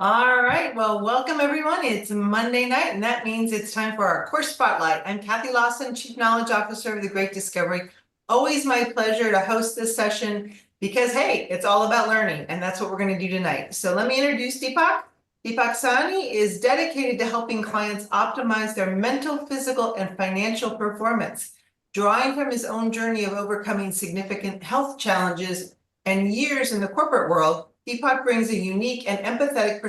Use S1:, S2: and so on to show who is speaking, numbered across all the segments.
S1: All right, well, welcome everyone. It's Monday night, and that means it's time for our course spotlight. I'm Kathy Lawson, Chief Knowledge Officer of the Great Discovery. Always my pleasure to host this session because, hey, it's all about learning, and that's what we're going to do tonight. So let me introduce Deepak. Deepak Saini is dedicated to helping clients optimize their mental, physical, and financial performance. Drawing from his own journey of overcoming significant health challenges and years in the corporate world, Deepak brings a unique and empathetic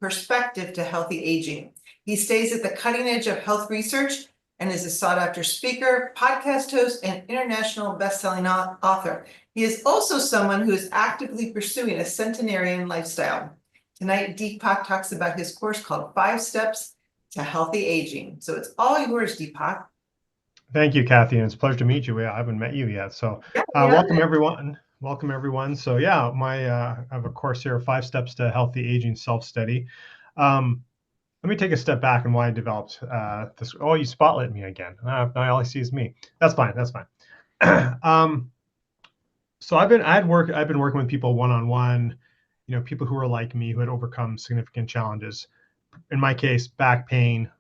S1: perspective to healthy aging. He stays at the cutting edge of health research and is a sought-after speaker, podcast host, and international best-selling author. He is also someone who is actively pursuing a centenarian lifestyle. Tonight, Deepak talks about his course called 5 Steps to Healthy Aging. So it's all yours, Deepak.
S2: Thank you, Kathy, and it's a pleasure to meet you. I haven't met you yet, so
S1: Yeah,
S2: welcome everyone. Welcome everyone. So yeah, I have a course here, 5 Steps to Healthy Aging Self-Study. Let me take a step back and why I developed this. Oh, you spotlight me again. Now all I see is me. That's fine. That's fine. So I've been working with people one-on-one, people who are like me, who had overcome significant challenges. In my case, back pain,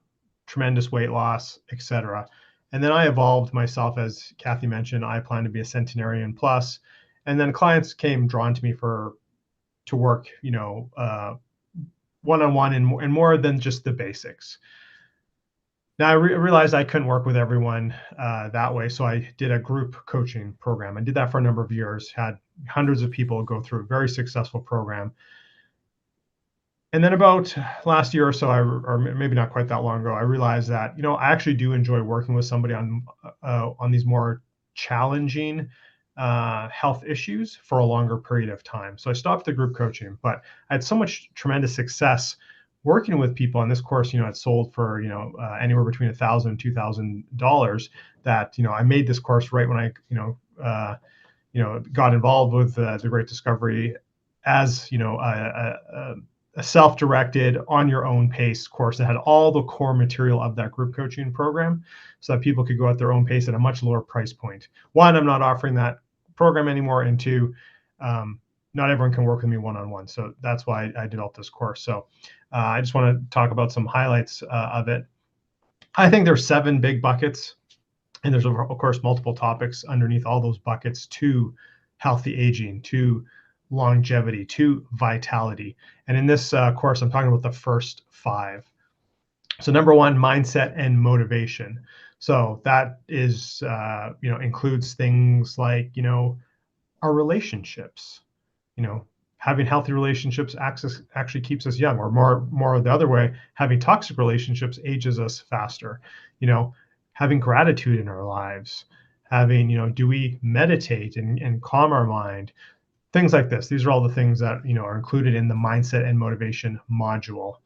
S2: tremendous weight loss, etc. And then I evolved myself, as Kathy mentioned. I plan to be a centenarian plus, and then clients came drawn to me to work, one-on-one and more than just the basics. Now I realized I couldn't work with everyone that way, so I did a group coaching program. I did that for a number of years, had hundreds of people go through a very successful program. And then about last year or so, or maybe not quite that long ago, I realized that I actually do enjoy working with somebody on these more challenging health issues for a longer period of time. So I stopped the group coaching, but I had so much tremendous success working with people on this course. It sold for anywhere between $1,000 and $2,000 that I made this course right when I got involved with the Great Discovery as a self-directed, on your own pace course that had all the core material of that group coaching program, so that people could go at their own pace at a much lower price point. One, I'm not offering that program anymore, and two, not everyone can work with me one-on-one. So that's why I developed this course. So I just want to talk about some highlights of it. I think there's 7 big buckets, and there's of course multiple topics underneath all those buckets to healthy aging, to longevity, to vitality. And in this course, I'm talking about the first 5. So number 1, mindset and motivation. So that is, includes things like, our relationships. Having healthy relationships actually keeps us young, or more the other way, having toxic relationships ages us faster. Having gratitude in our lives, having, do we meditate and calm our mind? Things like this. These are all the things that are included in the mindset and motivation module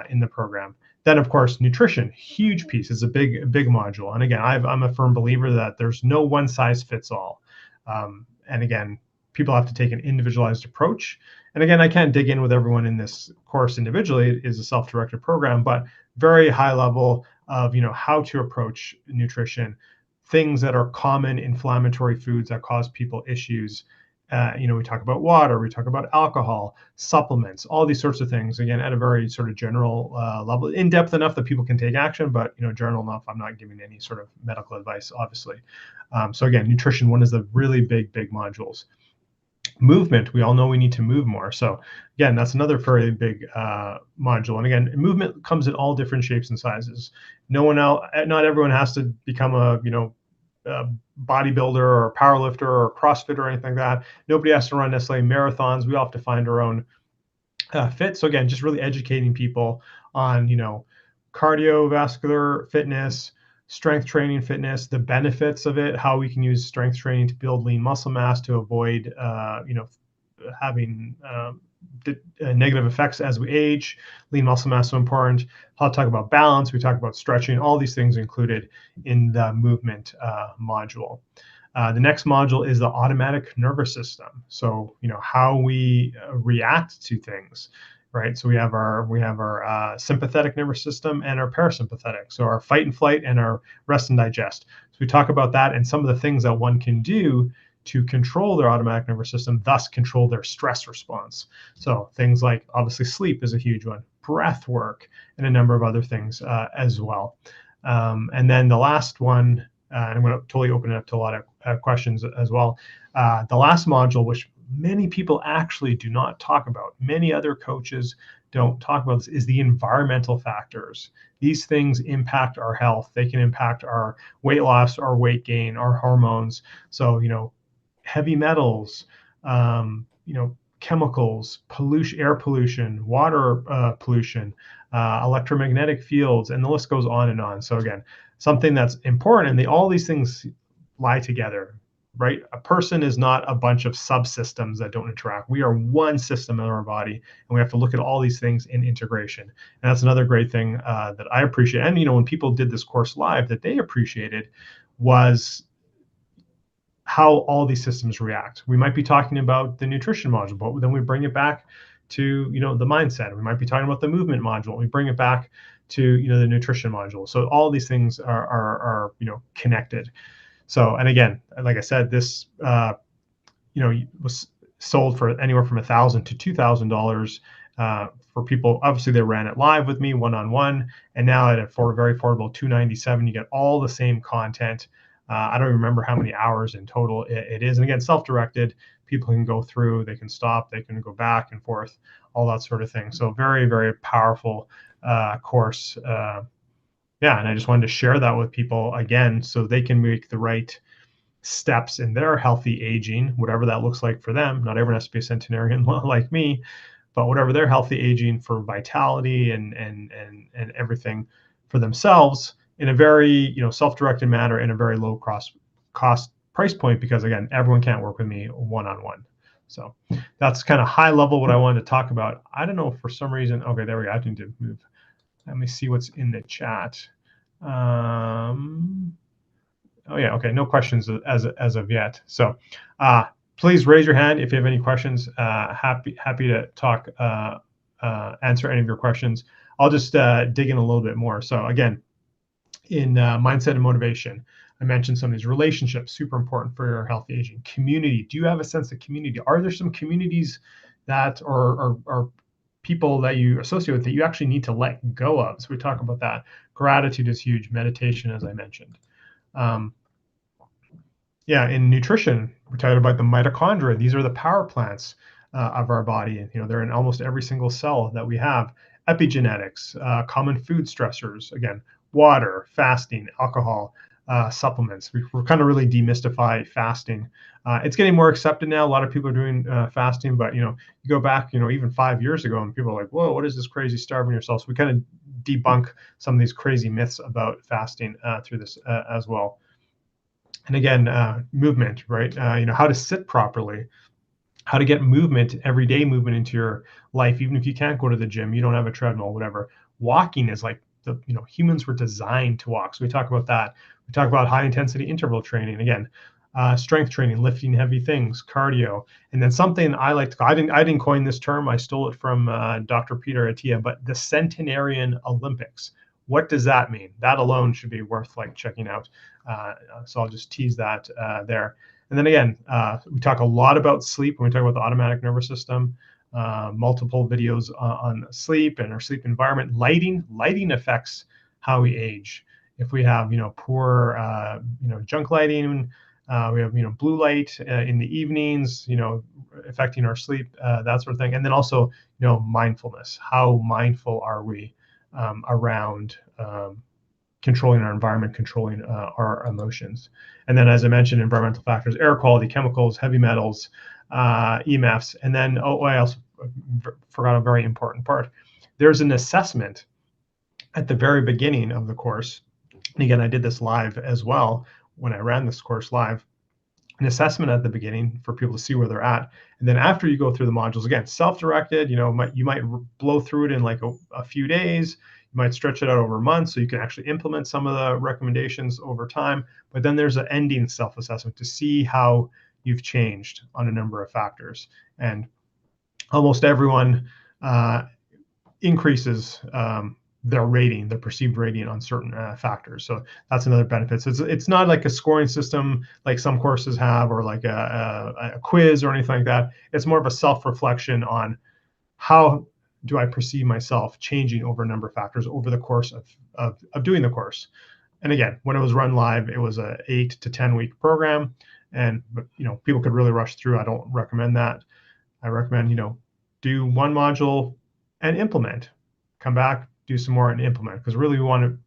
S2: in the program. Then, of course, nutrition, huge piece. It's a big module. And again, I'm a firm believer that there's no one size fits all. And again, people have to take an individualized approach. And again, I can't dig in with everyone in this course individually. It is a self-directed program, but very high level of how to approach nutrition, things that are common inflammatory foods that cause people issues. We talk about water, we talk about alcohol, supplements, all these sorts of things. Again, at a very sort of general level, in depth enough that people can take action, but general enough. I'm not giving any sort of medical advice, obviously. So again, nutrition, one of the really big modules. Movement, we all know we need to move more. So again, that's another very big module. And again, movement comes in all different shapes and sizes. Not everyone has to become a bodybuilder or a powerlifter or a CrossFitter or anything like that. Nobody has to run necessarily marathons. We all have to find our own fit. So again, just really educating people on cardiovascular fitness, strength training fitness, the benefits of it, how we can use strength training to build lean muscle mass to avoid having negative effects as we age. Lean muscle mass is so important. I'll talk about balance. We talk about stretching. All these things included in the movement module. The next module is the automatic nervous system. So how we react to things, right? So we have our sympathetic nervous system and our parasympathetic. So our fight and flight and our rest and digest. So we talk about that and some of the things that one can do to control their automatic nervous system, thus control their stress response. So things like, obviously, sleep is a huge one, breath work, and a number of other things as well. And then the last one, I'm going to totally open it up to a lot of questions as well. The last module, which many people actually do not talk about, many other coaches don't talk about this, is the environmental factors. These things impact our health. They can impact our weight loss, our weight gain, our hormones. So, heavy metals, chemicals, pollution, air pollution, water pollution, electromagnetic fields, and the list goes on and on. So again, something that's important, and all these things lie together, right? A person is not a bunch of subsystems that don't interact. We are one system in our body, and we have to look at all these things in integration. And that's another great thing that I appreciate. And when people did this course live, that they appreciated was how all these systems react. We might be talking about the nutrition module, but then we bring it back to the mindset. We might be talking about the movement module. We bring it back to the nutrition module. So all these things are connected. So, and again, like I said, this was sold for anywhere from $1,000 to $2,000 for people. Obviously, they ran it live with me one-on-one, and now at a very affordable $297, you get all the same content. I don't remember how many hours in total it is. And again, self-directed, people can go through, they can stop, they can go back and forth, all that sort of thing. So very, very powerful course. Yeah, and I just wanted to share that with people again, so they can make the right steps in their healthy aging, whatever that looks like for them. Not everyone has to be a centenarian like me, but whatever their healthy aging for vitality and everything for themselves, in a very self-directed manner, in a very low cost price point, because again, everyone can't work with me one-on-one. So that's kind of high level what I wanted to talk about. I don't know if for some reason, okay, there we go. I need to move. Let me see what's in the chat. Oh yeah, okay, no questions as of yet. So please raise your hand if you have any questions. Happy to talk, answer any of your questions. I'll just dig in a little bit more. So again, in mindset and motivation, I mentioned some of these relationships, super important for your healthy aging. Community, do you have a sense of community? Are there some communities that or people that you associate with that you actually need to let go of? So we talk about that. Gratitude is huge. Meditation, as I mentioned. Yeah, in nutrition, we're talking about the mitochondria. These are the power plants of our body. They're in almost every single cell that we have. Epigenetics, common food stressors, again, water, fasting, alcohol, supplements. We're kind of really demystify fasting. It's getting more accepted now. A lot of people are doing fasting, but you go back, even 5 years ago, and people are like, "Whoa, what is this crazy starving yourself?" So we kind of debunk some of these crazy myths about fasting through this as well. And again, movement, right? How to sit properly, how to get movement, everyday movement into your life, even if you can't go to the gym, you don't have a treadmill, whatever. Walking is like humans were designed to walk. So we talk about that. We talk about high intensity interval training. Again, strength training, lifting heavy things, cardio, and then something I like to. I didn't coin this term. I stole it from Dr. Peter Attia, but the Centenarian Olympics. What does that mean? That alone should be worth checking out. So I'll just tease that there. And then again, we talk a lot about sleep when we talk about the automatic nervous system. Multiple videos on sleep and our sleep environment. Lighting affects how we age. If we have poor junk lighting, we have blue light in the evenings, affecting our sleep, that sort of thing. And then also mindfulness. How mindful are we around controlling our environment, controlling our emotions? And then, as I mentioned, environmental factors, air quality, chemicals, heavy metals, EMFs. And then, I also forgot a very important part. There's an assessment at the very beginning of the course. And again, I did this live as well when I ran this course live. An assessment at the beginning for people to see where they're at. And then after you go through the modules, again, self-directed, you might blow through it in a few days. You might stretch it out over months so you can actually implement some of the recommendations over time. But then there's an ending self-assessment to see how you've changed on a number of factors. And almost everyone increases their rating, their perceived rating on certain factors. So that's another benefit. So it's not like a scoring system like some courses have, or like a quiz or anything like that. It's more of a self-reflection on how do I perceive myself changing over a number of factors over the course of doing the course. And again, when it was run live, it was a 8 to 10 week program, and people could really rush through. I don't recommend that. I recommend do one module and implement, come back, do some more and implement, because really we want to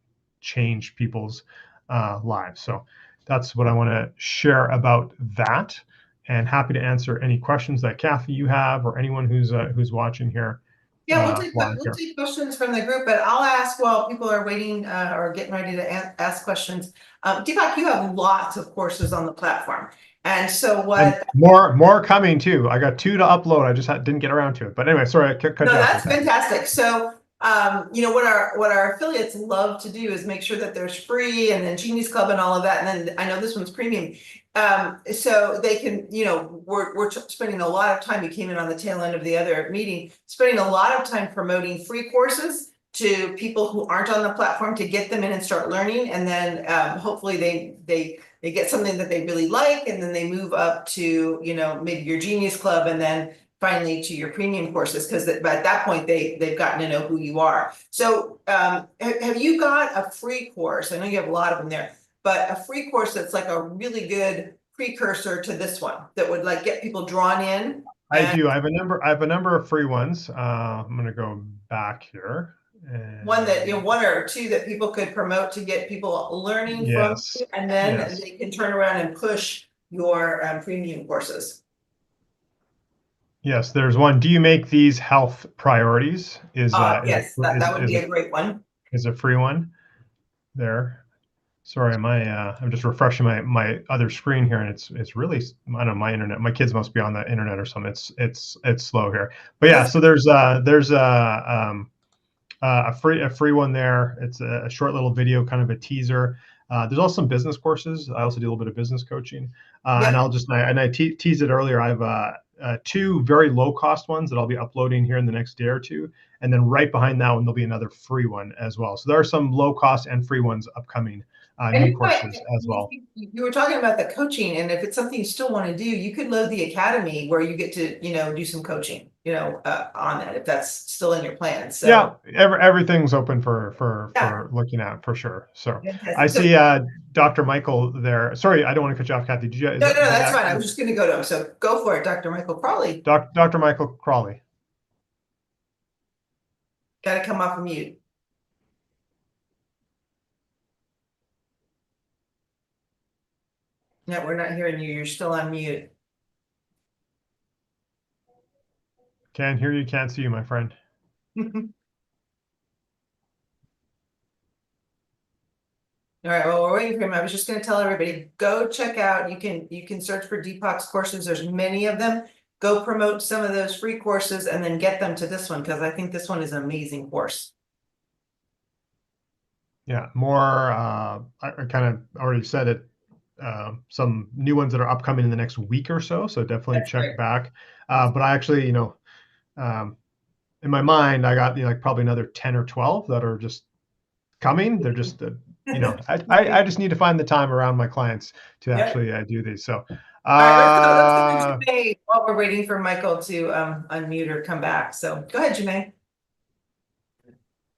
S2: change people's lives. So that's what I want to share about that, and happy to answer any questions that Kathy you have, or anyone who's watching here.
S1: Yeah,
S2: Live
S1: we'll
S2: here.
S1: take questions from the group, but I'll ask while people are waiting or getting ready to ask questions. Deepak, you have lots of courses on the platform. And so
S2: And
S1: what
S2: more coming too. I got 2 to upload. I just didn't get around to it. But anyway, sorry, I cut
S1: No,
S2: you off there,
S1: that's
S2: Kathy.
S1: fantastic. So, what our affiliates love to do is make sure that there's free and then Genius Club and all of that. And then I know this one's premium. So they can, we're spending a lot of time. You came in on the tail end of the other meeting, spending a lot of time promoting free courses to people who aren't on the platform to get them in and start learning. And then hopefully they get something that they really like, and then they move up to, maybe your Genius Club, and then finally to your premium courses, because at that point they've gotten to know who you are. So have you got a free course? I know you have a lot of them there, but a free course that's like a really good precursor to this one that would like get people drawn in?
S2: I do. I have a number of free ones. I'm going to go back here.
S1: One that,
S2: And
S1: one or two that people could promote to get people learning from
S2: yes,
S1: you, and then
S2: yes,
S1: they can turn around and push your premium courses.
S2: yes. There's one. Do you make these health priorities?
S1: Yes, that would be a great one.
S2: Is a free one there. Sorry, I'm just refreshing my other screen here, and it's really, I don't know, my internet. My kids must be on the internet or something. It's slow here. But yeah, so there's a free one there. It's a short little video, kind of a teaser. There's also some business courses. I also do a little bit of business coaching, and
S1: Yep.
S2: I teased it earlier. I have 2 very low cost ones that I'll be uploading here in the next day or two, and then right behind that one there'll be another free one as well. So there are some low cost and free ones upcoming,
S1: And
S2: new courses as well.
S1: you were talking about the coaching, and if it's something you still want to do, you could load the academy where you get to, do some coaching, on that, if that's still in your plan.
S2: Yeah,
S1: So
S2: everything's open
S1: yeah,
S2: for looking at, for sure. So I
S1: fantastic. So
S2: see Dr. Michael there. Sorry, I don't want to cut you off, Kathy. Did you?
S1: no,
S2: Did
S1: that's
S2: that?
S1: fine. I was just going to go to him. So go for it, Dr. Michael Crawley.
S2: Dr. Michael Crawley.
S1: Got to come off of mute. No, we're not hearing you. You're still on mute.
S2: Can't hear you, can't see you, my friend.
S1: All right, well, we're waiting for him. I was just going to tell everybody, go check out, you can search for Deepak's courses. There's many of them. Go promote some of those free courses and then get them to this one, because I think this one is an amazing course.
S2: Yeah, more, I kind of already said it, some new ones that are upcoming in the next week or so. So definitely
S1: That's great.
S2: check back. But I actually, in my mind, I got like probably another 10 or 12 that are just coming. They're just, I just need to find the time around my clients to
S1: Yep.
S2: actually do these. So,
S1: All right, let's go to Janae while we're waiting for Michael to unmute or come back. So go ahead, Janae.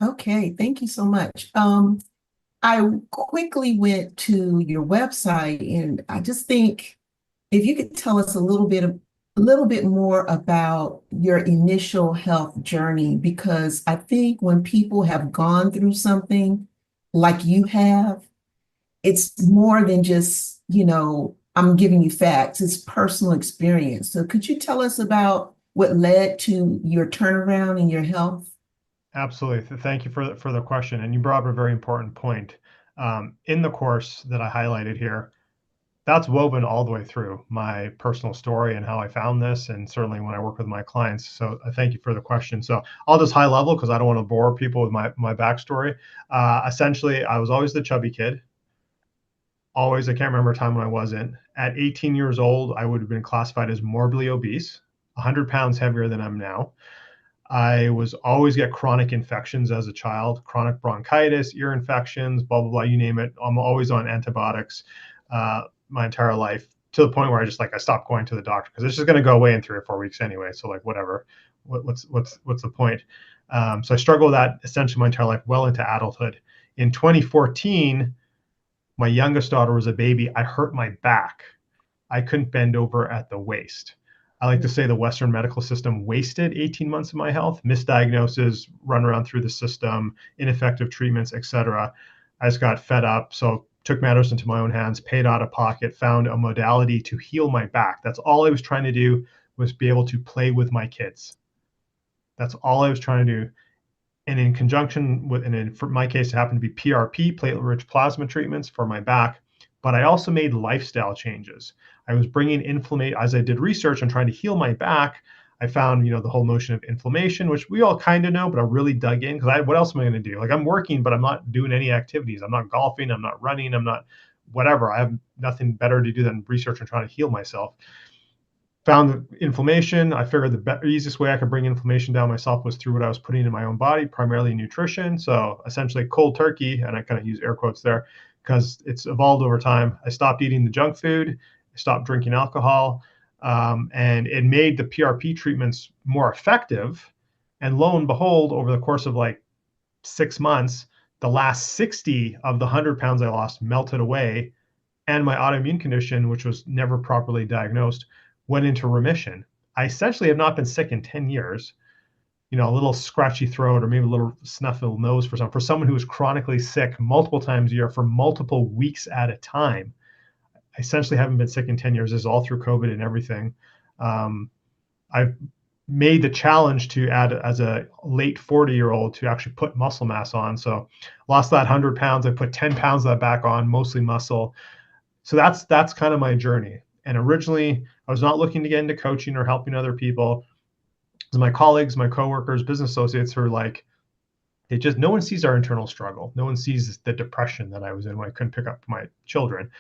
S3: Okay, thank you so much. I quickly went to your website, and I just think if you could tell us a little bit more about your initial health journey, because I think when people have gone through something like you have, it's more than just, I'm giving you facts, it's personal experience. So could you tell us about what led to your turnaround in your health?
S2: absolutely. Thank you for the question. And you brought up a very important point. In the course that I highlighted here, that's woven all the way through my personal story and how I found this, and certainly when I work with my clients. So thank you for the question. So I'll just high level, because I don't want to bore people with my backstory. Essentially, I was always the chubby kid. Always, I can't remember a time when I wasn't. At 18 years old, I would have been classified as morbidly obese, 100 pounds heavier than I'm now. I was always get chronic infections as a child, chronic bronchitis, ear infections, blah, blah, blah, you name it. I'm always on antibiotics my entire life, to the point where I stopped going to the doctor because it's just going to go away in 3 or 4 weeks anyway. So like, whatever, what's the point? So I struggled with that essentially my entire life, well into adulthood. In 2014, my youngest daughter was a baby. I hurt my back. I couldn't bend over at the waist. I like to say the Western medical system wasted 18 months of my health, misdiagnosis, run around through the system, ineffective treatments, etc. I just got fed up. So took matters into my own hands, paid out of pocket, found a modality to heal my back. That's all I was trying to do, was be able to play with my kids. That's all I was trying to do. And in conjunction with, and in for my case, it happened to be PRP, platelet-rich plasma treatments for my back. But I also made lifestyle changes. I was bringing inflammation, as I did research on trying to heal my back. I found, the whole notion of inflammation, which we all kind of know, but I really dug in because what else am I going to do? Like, I'm working, but I'm not doing any activities. I'm not golfing. I'm not running. I'm not whatever. I have nothing better to do than research and trying to heal myself. Found the inflammation. I figured the easiest way I could bring inflammation down myself was through what I was putting in my own body, primarily nutrition. So essentially cold turkey, and I kind of use air quotes there because it's evolved over time. I stopped eating the junk food. I stopped drinking alcohol, and it made the PRP treatments more effective. And lo and behold, over the course of like 6 months, the last 60 of the 100 pounds I lost melted away, and my autoimmune condition, which was never properly diagnosed, went into remission. I essentially have not been sick in 10 years. A little scratchy throat or maybe a little snuffle nose for someone who was chronically sick multiple times a year for multiple weeks at a time. I essentially haven't been sick in 10 years. This is all through COVID and everything. I've made the challenge to add, as a late 40-year-old, to actually put muscle mass on. So lost that 100 pounds. I put 10 pounds of that back on, mostly muscle. So that's kind of my journey. And originally, I was not looking to get into coaching or helping other people. My colleagues, my coworkers, business associates were like, no one sees our internal struggle. No one sees the depression that I was in when I couldn't pick up my children.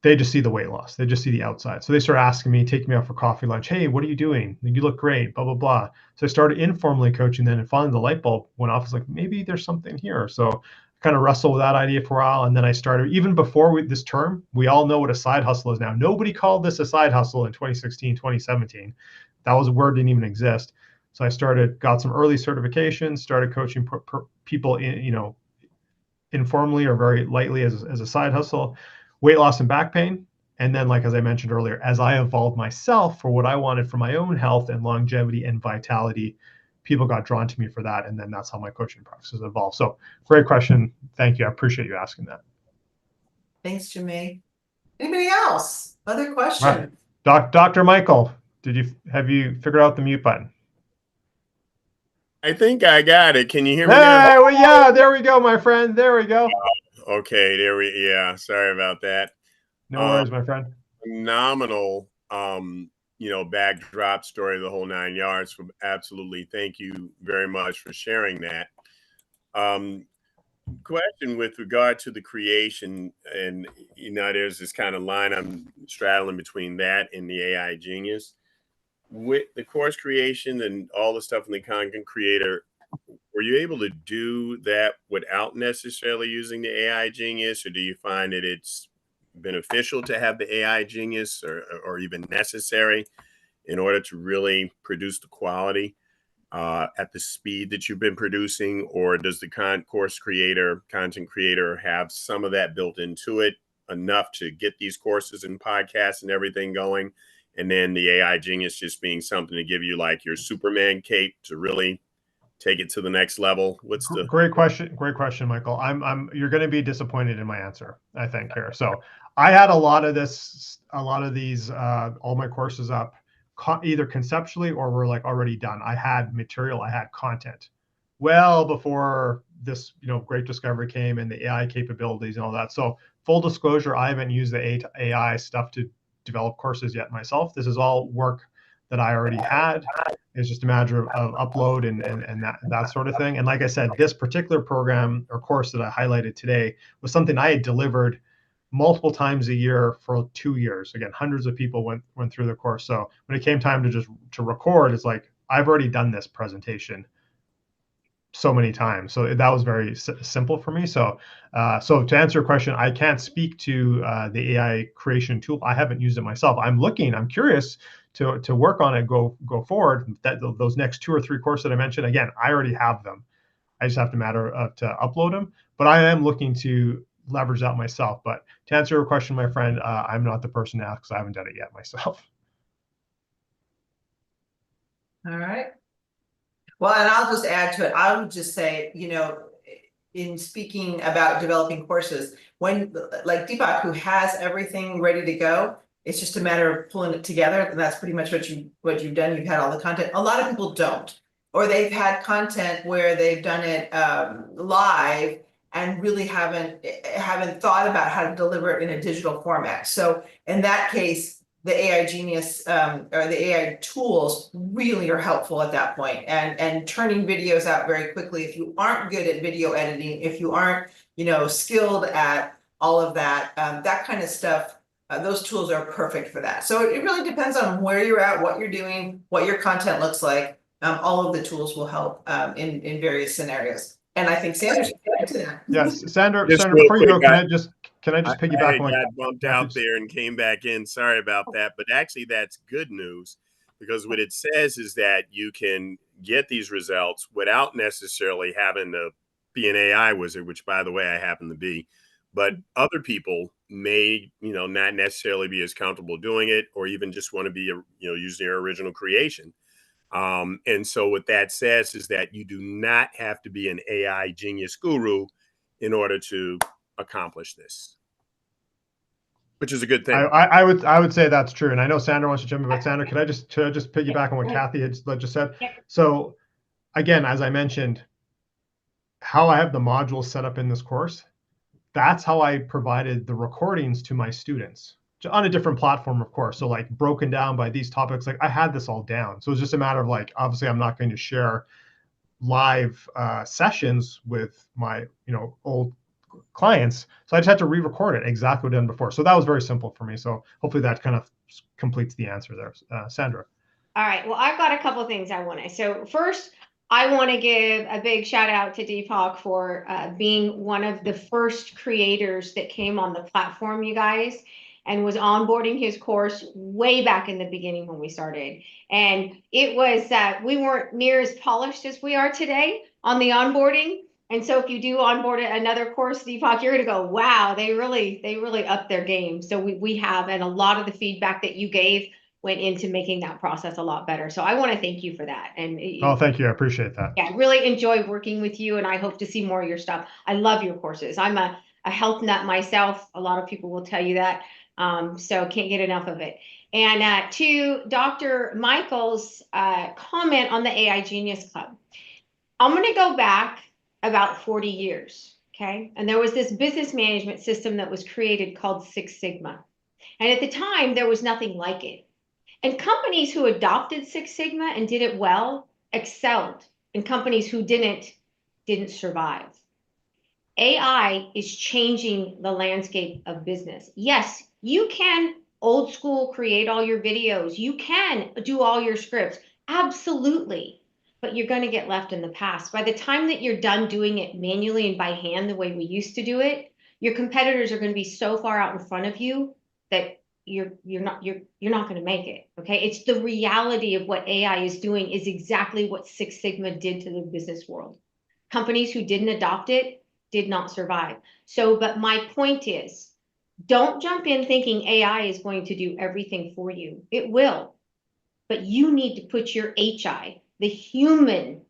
S2: They just see the weight loss. They just see the outside. So they started asking me, taking me out for coffee, lunch. Hey, what are you doing? You look great, blah, blah, blah. So I started informally coaching then, and finally the light bulb went off. I was like, maybe there's something here. So kind of wrestled with that idea for a while. And then I started, even before this term, we all know what a side hustle is now. Nobody called this a side hustle in 2016, 2017. That was a word, didn't even exist. So I got some early certifications, started coaching people informally or very lightly as a side hustle, weight loss and back pain. And then, like, as I mentioned earlier, as I evolved myself for what I wanted for my own health and longevity and vitality, people got drawn to me for that. And then that's how my coaching practices evolved. So great question. Thank you. I appreciate you asking that.
S1: Thanks, Jimmy. Anybody else? Other question?
S2: Right. Dr. Michael, have you figured out the mute button?
S4: I think I got it. Can you hear me
S2: Hey,
S4: now?
S2: well, yeah, there we go, my friend. There we go.
S4: Okay, yeah, sorry about that.
S2: No worries, my friend.
S4: Phenomenal, backdrop story, the whole 9 yards. Absolutely. Thank you very much for sharing that. Question with regard to the creation, and there's this kind of line I'm straddling between that and the AI genius. With the course creation and all the stuff in the content creator, were you able to do that without necessarily using the AI genius, or do you find that it's beneficial to have the AI genius or even necessary in order to really produce the quality at the speed that you've been producing? Or does the content creator have some of that built into it enough to get these courses and podcasts and everything going? And then the AI genius just being something to give you like your Superman cape to really take it to the next level? What's the
S2: great question? Great question, Michael. You're going to be disappointed in my answer, I think, here. So I had a lot of these, all my courses up either conceptually or were like already done. I had material, I had content well before this, great discovery came and the AI capabilities and all that. So full disclosure, I haven't used the AI stuff to develop courses yet myself. This is all work that I already had. It's just a matter of upload and that sort of thing. And like I said, this particular program or course that I highlighted today was something I had delivered multiple times a year for 2 years. Again, hundreds of people went through the course. So when it came time to record, it's like, I've already done this presentation so many times. So that was very simple for me. So, so to answer your question, I can't speak to the AI creation tool. I haven't used it myself. I'm curious to work on it, go forward. That those next 2 or 3 courses that I mentioned, again, I already have them. I just have to to upload them. But I am looking to leverage that myself. But to answer your question, my friend, I'm not the person to ask because I haven't done it yet myself.
S1: All right. Well, and I'll just add to it. I would just say, in speaking about developing courses, when like Deepak, who has everything ready to go, it's just a matter of pulling it together. And that's pretty much what you've done. You've had all the content. A lot of people don't, or they've had content where they've done it live and really haven't thought about how to deliver it in a digital format. So in that case, the AI Genius or the AI tools really are helpful at that point, and turning videos out very quickly. If you aren't good at video editing, if you aren't skilled at all of that, that kind of stuff, those tools are perfect for that. So it really depends on where you're at, what you're doing, what your content looks like. All of the tools will help in various scenarios. And I think Sandra should get into that.
S2: Yes, Sandra,
S4: Just
S2: Sandra,
S4: real
S2: before you go,
S4: quick,
S2: can I just piggyback on what
S4: got bumped
S2: Kathy
S4: out there and came back in. Sorry about that. But actually, that's good news, because what it says is that you can get these results without necessarily having to be an AI wizard, which, by the way, I happen to be. But other people may, not necessarily be as comfortable doing it, or even just want to be, use their original creation. And so what that says is that you do not have to be an AI genius guru in order to accomplish this, which is a good thing.
S2: I would say that's true, and I know Sandra wants to jump in, but Sandra, could I just piggyback on what Kathy had just said? So again, as I mentioned, how I have the modules set up in this course, that's how I provided the recordings to my students on a different platform, of course. So like broken down by these topics, like I had this all down. So it's just a matter of like, obviously I'm not going to share live sessions with my old clients, so I just had to re-record it exactly what I've done before. So that was very simple for me. So hopefully that kind of completes the answer there. Sandra.
S5: All right, well, I've got a couple of things I want to. So first, I want to give a big shout out to Deepak for being one of the first creators that came on the platform, you guys, and was onboarding his course way back in the beginning when we started. And it was we weren't near as polished as we are today on the onboarding. And so if you do onboard another course, Deepak, you're going to go, wow, they really upped their game. So we have, and a lot of the feedback that you gave went into making that process a lot better. So I want to thank you for that. And
S2: thank you. I appreciate that.
S5: Yeah, really enjoy working with you, and I hope to see more of your stuff. I love your courses. I'm a health nut myself. A lot of people will tell you that. So can't get enough of it. And to Dr. Michael's comment on the AI Genius Club, I'm going to go back about 40 years. Okay. And there was this business management system that was created called Six Sigma. And at the time, there was nothing like it. And companies who adopted Six Sigma and did it well excelled, and companies who didn't survive. AI is changing the landscape of business. Yes, you can old school create all your videos. You can do all your scripts. Absolutely. But you're going to get left in the past. By the time that you're done doing it manually and by hand the way we used to do it, your competitors are going to be so far out in front of you that you're not going to make it. Okay. It's the reality of what AI is doing is exactly what Six Sigma did to the business world. Companies who didn't adopt it did not survive. So, but my point is, don't jump in thinking AI is going to do everything for you. It will, but you need to put your HI, the human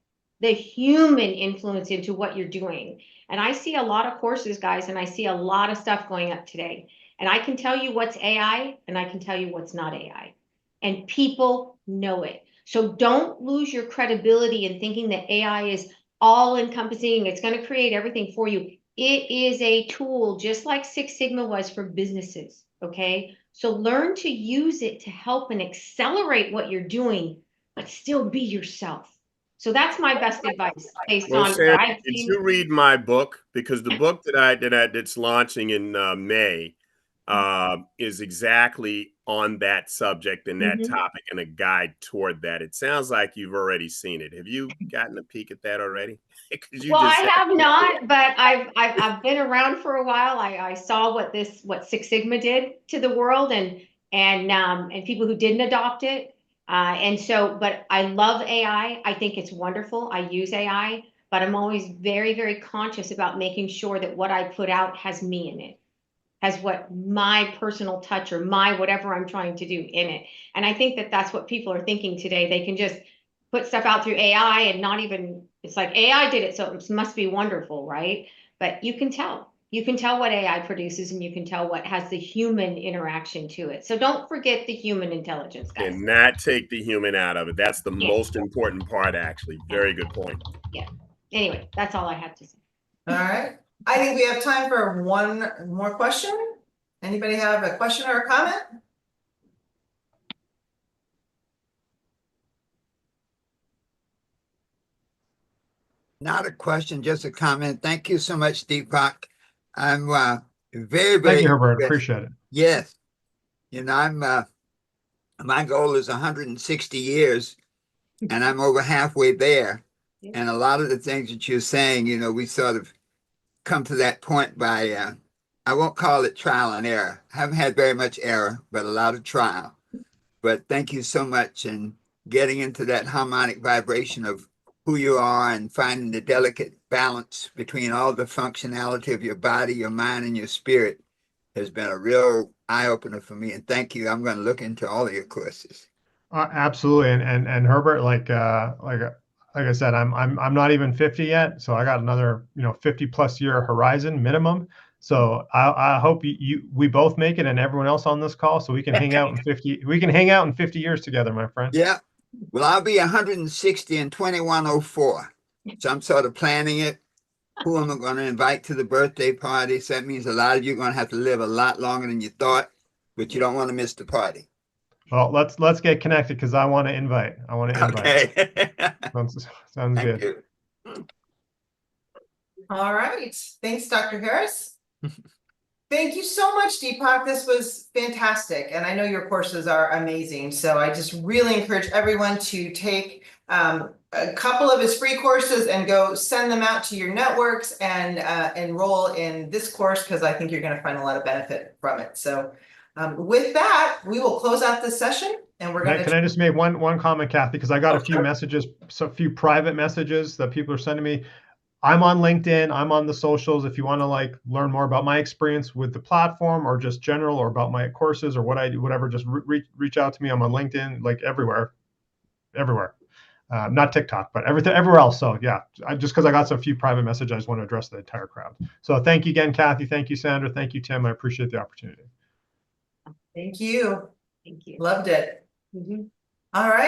S5: influence into what you're doing. And I see a lot of courses, guys, and I see a lot of stuff going up today. And I can tell you what's AI, and I can tell you what's not AI. And people know it. So don't lose your credibility in thinking that AI is all encompassing. It's going to create everything for you. It is a tool, just like Six Sigma was for businesses. Okay. So learn to use it to help and accelerate what you're doing, but still be yourself. So that's my best advice based on
S4: Sam,
S5: what I've
S4: did
S5: seen.
S4: you read my book? Because the book that's launching in May is exactly on that subject and that
S5: Mhm.
S4: topic and a guide toward that. It sounds like you've already seen it. Have you gotten a peek at that already? Because you
S5: Well, I
S4: just said
S5: have not, but I've been around for a while. I saw what Six Sigma did to the world, and people who didn't adopt it. But I love AI. I think it's wonderful. I use AI, but I'm always very, very conscious about making sure that what I put out has me in it, has what my personal touch or my whatever I'm trying to do in it. And I think that that's what people are thinking today. They can just put stuff out through AI and not even, it's like AI did it, so it must be wonderful, right? But you can tell. You can tell what AI produces, and you can tell what has the human interaction to it. So don't forget the human intelligence, guys.
S4: cannot take the human out of it. That's the
S5: Yeah.
S4: most important part, actually. Very good point.
S5: Yeah. Anyway, that's all I have to say.
S1: All right. I think we have time for one more question. Anybody have a question or a comment?
S6: Not a question, just a comment. Thank you so much, Deepak. I'm very,
S2: Thank
S6: very
S2: you, Herbert.
S6: impressed.
S2: Appreciate it.
S6: Yes. I'm my goal is 160 years, and I'm over halfway there.
S5: Yeah.
S6: And a lot of the things that you're saying, we sort of come to that point by I won't call it trial and error. I haven't had very much error, but a lot of trial. But thank you so much, and getting into that harmonic vibration of who you are and finding the delicate balance between all the functionality of your body, your mind, and your spirit has been a real eye-opener for me. And thank you. I'm going to look into all of your courses.
S2: Absolutely, and Herbert, like I said, I'm not even 50 yet, so I got another 50 plus year horizon minimum. So I hope we both make it, and everyone else on this call, so we can hang out in 50 years together, my friend.
S6: Yeah. Well, I'll be 160 in 2104. So I'm sort of planning it. Who am I going to invite to the birthday party? So that means a lot of you are going to have to live a lot longer than you thought, but you don't want to miss the party.
S2: Well, let's get connected because I want to invite.
S6: Okay.
S2: Sounds
S6: Thank
S2: good.
S6: you.
S1: All right. Thanks, Dr. Harris. Thank you so much, Deepak. This was fantastic. And I know your courses are amazing. So I just really encourage everyone to take a couple of his free courses and go send them out to your networks and enroll in this course, because I think you're going to find a lot of benefit from it. So with that, we will close out this session, and we're going to.
S2: Can I just make one comment, Kathy? Because I got a few
S1: sure.
S2: messages, a few private messages that people are sending me. I'm on LinkedIn. I'm on the socials. If you want to learn more about my experience with the platform, or just general, or about my courses, or what I do, whatever, just reach out to me. I'm on LinkedIn, everywhere. Not TikTok, but everywhere else. So yeah, just because I got a few private messages, I just want to address the entire crowd. So thank you again, Kathy. Thank you, Sandra. Thank you, Tim. I appreciate the opportunity.
S1: Thank you.
S5: Thank you.
S1: Loved it.
S5: Mhm.
S1: All right.